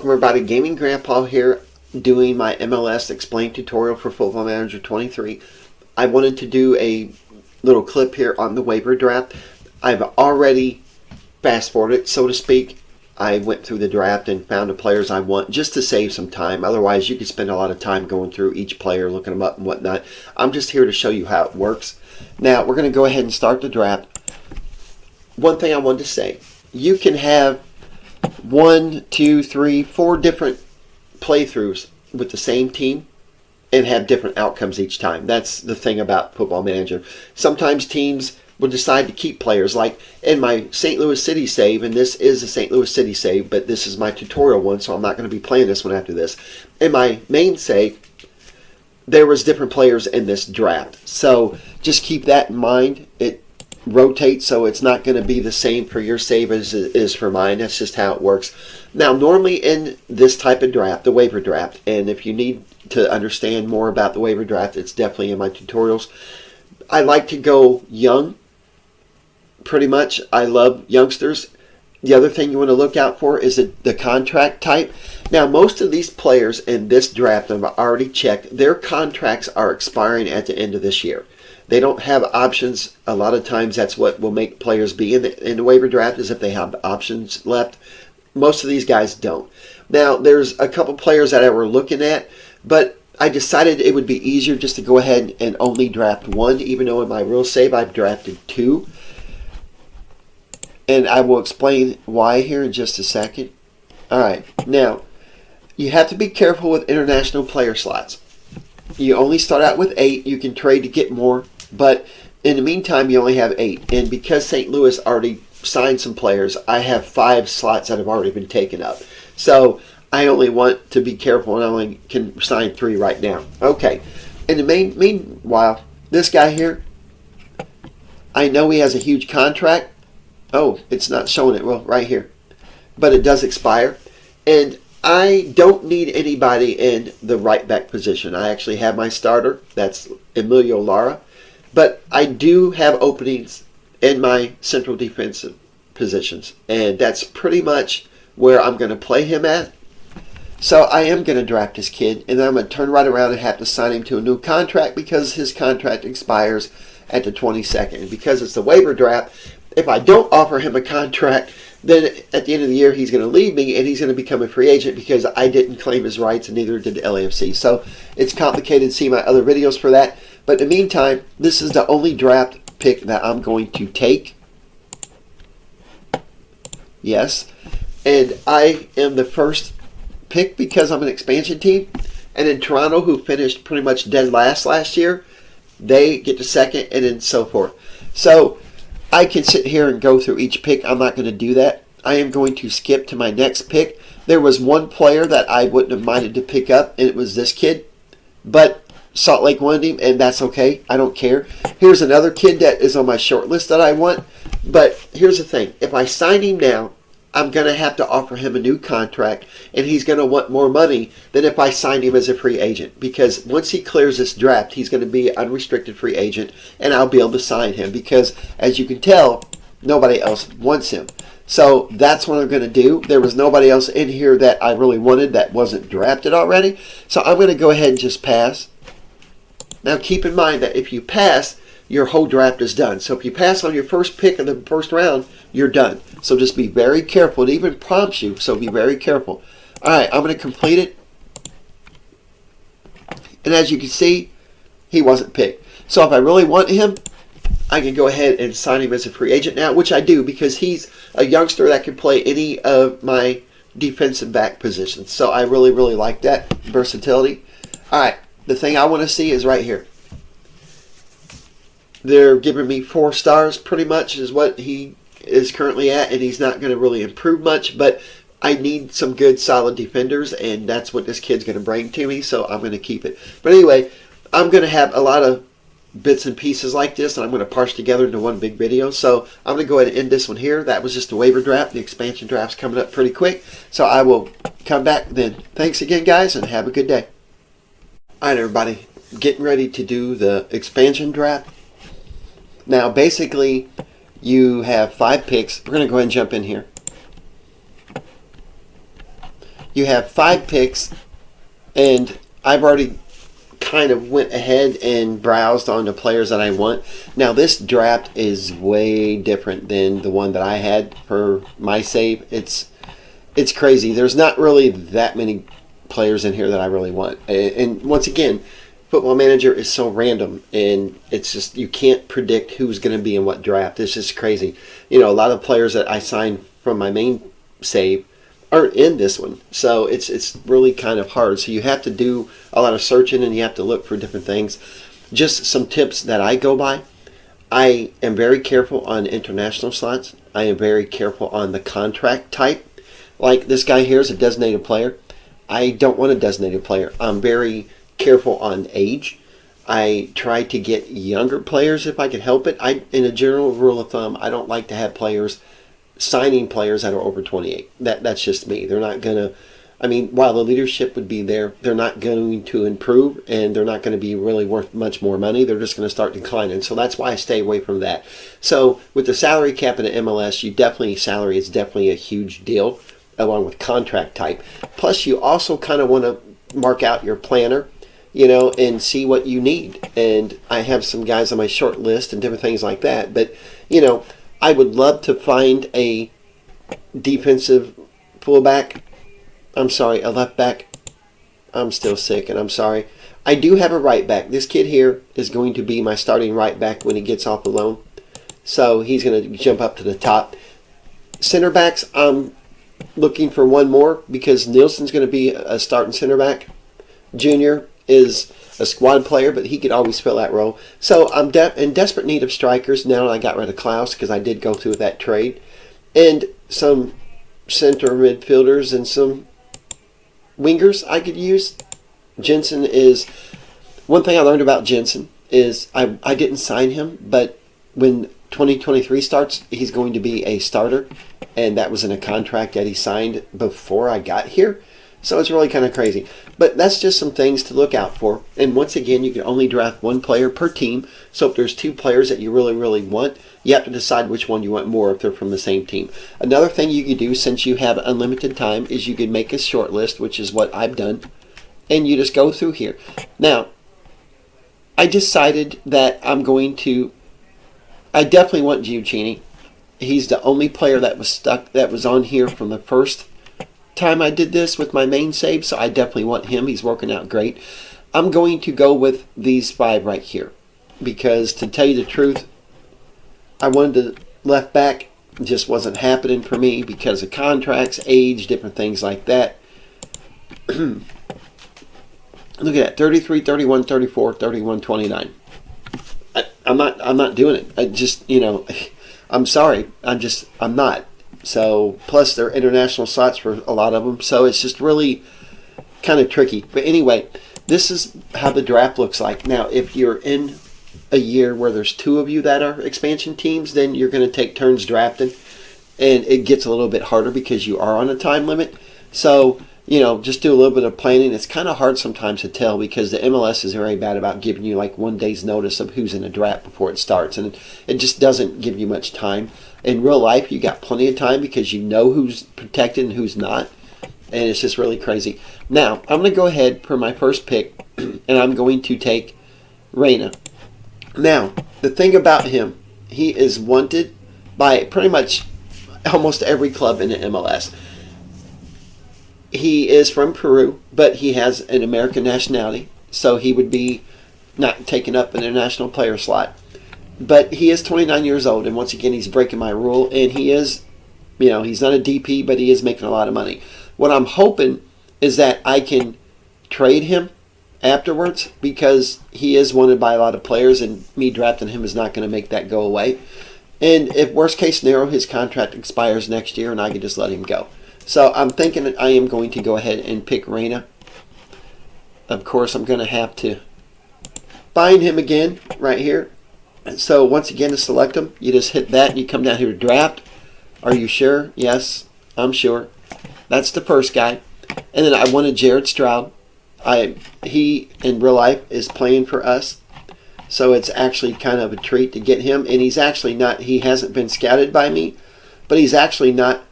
Welcome everybody, Gaming Grandpa here, doing my MLS Explain tutorial for Football Manager 23. I wanted to do a little clip here on the waiver draft. I've already fast forwarded, so to speak. I went through the draft and found the players I want just to save some time. Otherwise, you could spend a lot of time going through each player, looking them up and whatnot. I'm just here to show you how it works. Now, we're going to go ahead and start the draft. One thing I wanted to say, you can have 1, 2, 3, 4 different playthroughs with the same team and have different outcomes each time. That's the thing about Football Manager. Sometimes teams will decide to keep players, like in my St. Louis City save, and this is a St. Louis City save, but this is my tutorial one, so I'm not going to be playing this one after this. In my main save, there was different players in this draft. So just keep that in mind. It rotates, so it's not going to be the same for your save as it is for mine. That's just how it works. Now, normally in this type of draft, the waiver draft, and if you need to understand more about the waiver draft, it's definitely in my tutorials. I like to go young, pretty much. I love youngsters. The other thing you want to look out for is the contract type. Now, most of these players in this draft, I've already checked, their contracts are expiring at the end of this year. They don't have options. A lot of times that's what will make players be in the waiver draft, is if they have options left. Most of these guys don't. Now, there's a couple players that I were looking at, but I decided it would be easier just to go ahead and only draft one, even though in my real save I've drafted 2. And I will explain why here in just a second. Alright, now, you have to be careful with international player slots. You only start out with 8. You can trade to get more, but in the meantime, you only have 8. And because St. Louis already signed some players, I have 5 slots that have already been taken up. So I only want to be careful, and I only can sign 3 right now. Okay. In the meanwhile, this guy here, I know he has a huge contract. Oh, it's not showing it. Well, right here. But it does expire. And I don't need anybody in the right back position. I actually have my starter. That's Emilio Lara. But I do have openings in my central defensive positions. And that's pretty much where I'm going to play him at. So I am going to draft this kid. And then I'm going to turn right around and have to sign him to a new contract because his contract expires at the 22nd. And because it's the waiver draft, if I don't offer him a contract, then at the end of the year he's going to leave me and he's going to become a free agent because I didn't claim his rights and neither did the LAFC. So it's complicated. See my other videos for that. But in the meantime, this is the only draft pick that I'm going to take. Yes. And I am the first pick because I'm an expansion team. And in Toronto, who finished pretty much dead last year, they get the second and then so forth. So I can sit here and go through each pick. I'm not going to do that. I am going to skip to my next pick. There was one player that I wouldn't have minded to pick up, and it was this kid. But Salt Lake wanted him, and that's okay. I don't care. Here's another kid that is on my short list that I want. But here's the thing. If I sign him now, I'm going to have to offer him a new contract, and he's going to want more money than if I signed him as a free agent. Because once he clears this draft, he's going to be an unrestricted free agent, and I'll be able to sign him. Because, as you can tell, nobody else wants him. So that's what I'm going to do. There was nobody else in here that I really wanted that wasn't drafted already. So I'm going to go ahead and just pass. Now keep in mind that if you pass, your whole draft is done. So if you pass on your first pick of the first round, you're done. So just be very careful. It even prompts you, so be very careful. Alright, I'm going to complete it. And as you can see, he wasn't picked. So if I really want him, I can go ahead and sign him as a free agent now, which I do because he's a youngster that can play any of my defensive back positions. So I really, really like that versatility. Alright, the thing I want to see is right here. They're giving me 4 stars pretty much is what he is currently at, and he's not going to really improve much, but I need some good solid defenders, and that's what this kid's going to bring to me, so I'm going to keep it. But anyway, I'm going to have a lot of bits and pieces like this, and I'm going to parse together into one big video, so I'm going to go ahead and end this one here. That was just the waiver draft. The expansion draft's coming up pretty quick, so I will come back then. Thanks again, guys, and have a good day. Alright, everybody, getting ready to do the expansion draft. Now, basically, you have 5 picks. We're going to go ahead and jump in here. you have 5 picks, and I've already kind of went ahead and browsed on the players that I want. Now this draft is way different than the one that I had for my save. It's crazy. There's not really that many players in here that I really want. And once again, Football Manager is so random, and it's just, you can't predict who's going to be in what draft. It's just crazy. A lot of players that I signed from my main save aren't in this one, so it's really kind of hard. So you have to do a lot of searching, and you have to look for different things. Just some tips that I go by: I am very careful on international slots. I am very careful on the contract type. Like this guy here is a designated player. I don't want a designated player. I'm very careful on age. I try to get younger players if I can help it. In a general rule of thumb, I don't like to have signing players that are over 28. That's just me. They're not going to, while the leadership would be there, they're not going to improve, and they're not going to be really worth much more money. They're just going to start declining. So that's why I stay away from that. So with the salary cap in the MLS, salary is definitely a huge deal, along with contract type. Plus, you also kind of want to mark out your planner, and see what you need. And I have some guys on my short list and different things like that. But, I would love to find a defensive fullback. I'm sorry, a left back. I'm still sick, and I'm sorry. I do have a right back. This kid here is going to be my starting right back when he gets off the loan. So he's going to jump up to the top. Center backs, I'm looking for one more, because Nielsen's going to be a starting center back. Junior is a squad player, but he could always fill that role. So I'm in desperate need of strikers now that I got rid of Klaus, because I did go through that trade. And some center midfielders and some wingers I could use. Jensen is... One thing I learned about Jensen is I didn't sign him, but when 2023 starts, he's going to be a starter. And that was in a contract that he signed before I got here. So it's really kind of crazy. But that's just some things to look out for. And once again, you can only draft one player per team. So if there's 2 players that you really, really want, you have to decide which one you want more if they're from the same team. Another thing you can do, since you have unlimited time, is you can make a short list, which is what I've done. And you just go through here. Now, I decided that I definitely want Giucini. He's the only player that was on here from the first time I did this with my main save, so I definitely want him. He's working out great. I'm going to go with these 5 right here, because to tell you the truth, I wanted the left back. It just wasn't happening for me because of contracts, age, different things like that. Look at that, 33, 31, 34, 31, 29. I'm not doing it. I just, I'm sorry. I'm not. So, plus they're international slots for a lot of them. So it's just really kind of tricky. But anyway, this is how the draft looks like. Now, if you're in a year where there's 2 of you that are expansion teams, then you're going to take turns drafting. And it gets a little bit harder because you are on a time limit. So, just do a little bit of planning. It's kind of hard sometimes to tell, because the MLS is very bad about giving you like 1 day's notice of who's in a draft before it starts. And it just doesn't give you much time. In real life, you got plenty of time because you know who's protected and who's not. And it's just really crazy. Now, I'm going to go ahead for my first pick, and I'm going to take Reyna. Now, the thing about him, he is wanted by pretty much almost every club in the MLS. He is from Peru, but he has an American nationality, so he would be not taken up in a national player slot. But he is 29 years old, and once again, he's breaking my rule, and he is, he's not a DP, but he is making a lot of money. What I'm hoping is that I can trade him afterwards, because he is wanted by a lot of players, and me drafting him is not going to make that go away. And if worst case scenario, his contract expires next year, and I can just let him go. So I'm thinking that I am going to go ahead and pick Reyna. Of course, I'm going to have to find him again right here. So once again, to select him, you just hit that and you come down here to draft. Are you sure? Yes, I'm sure. That's the first guy. And then I wanted Jared Stroud. He, in real life, is playing for us. So it's actually kind of a treat to get him. And he's actually not, he hasn't been scouted by me, but he's actually not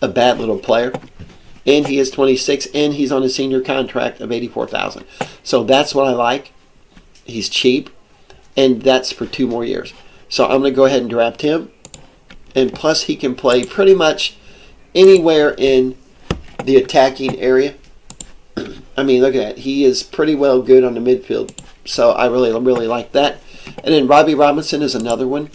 a bad little player. and he is 26, and he's on a senior contract of $84,000. So that's what I like. He's cheap, and that's for 2 more years. So I'm going to go ahead and draft him, and plus he can play pretty much anywhere in the attacking area. I mean, look at that. He is pretty well good on the midfield. So I really, really like that. And then Robbie Robinson is another one.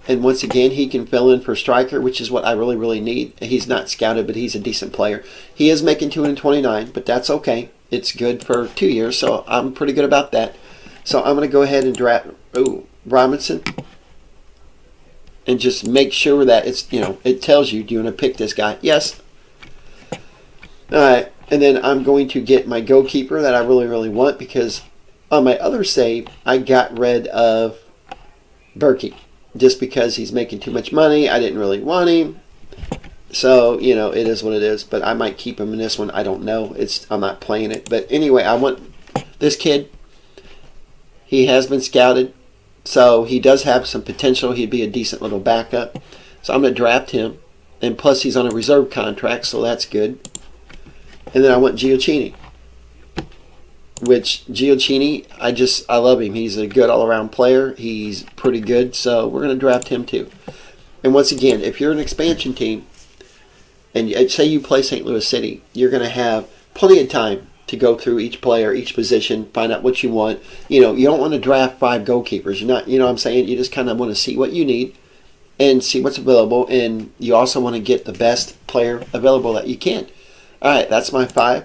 And once again, he can fill in for striker, which is what I really, really need. He's not scouted, but he's a decent player. He is making 229, but that's okay. It's good for 2 years, so I'm pretty good about that. So I'm going to go ahead and draft Robinson. And just make sure that it's, it tells you, do you want to pick this guy? Yes. All right. And then I'm going to get my goalkeeper that I really, really want, because on my other save, I got rid of Berkey. Just because he's making too much money. I didn't really want him. So, it is what it is. But I might keep him in this one. I don't know. I'm not playing it. But anyway, I want this kid. He has been scouted. So he does have some potential. He'd be a decent little backup. So I'm going to draft him. And plus he's on a reserve contract. So that's good. And then I want Giochini. Which Giochini, I love him. He's a good all-around player. He's pretty good, so we're going to draft him too. And once again, if you're an expansion team, and say you play St. Louis City, you're going to have plenty of time to go through each player, each position, find out what you want. You don't want to draft 5 goalkeepers. You're not, what I'm saying? You just kind of want to see what you need and see what's available, and you also want to get the best player available that you can. All right, that's my 5.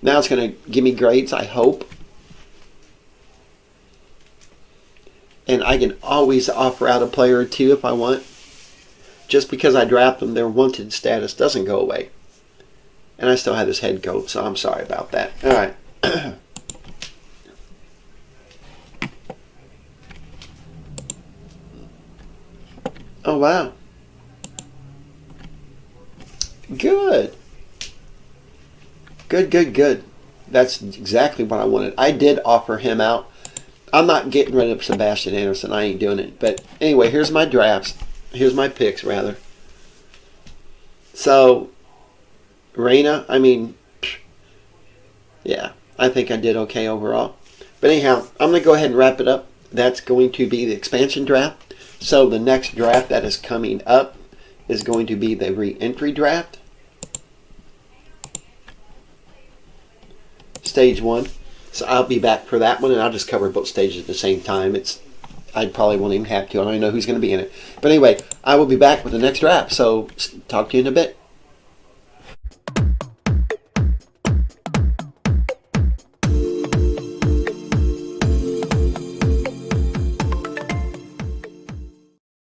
Now it's going to give me grades, I hope. And I can always offer out a player or 2 if I want. Just because I draft them, their wanted status doesn't go away. And I still have this head coach, so I'm sorry about that. All right. Oh, wow. Good. Good. That's exactly what I wanted. I did offer him out. I'm not getting rid of Sebastian Anderson. I ain't doing it. But anyway, here's my drafts. Here's my picks, rather. So, Reyna, yeah, I think I did okay overall. But anyhow, I'm going to go ahead and wrap it up. That's going to be the expansion draft. So the next draft that is coming up is going to be the re-entry draft. Stage 1. So I'll be back for that one, and I'll just cover both stages at the same time. I probably won't even have to. I don't even know who's going to be in it. But anyway, I will be back with the next draft. So talk to you in a bit.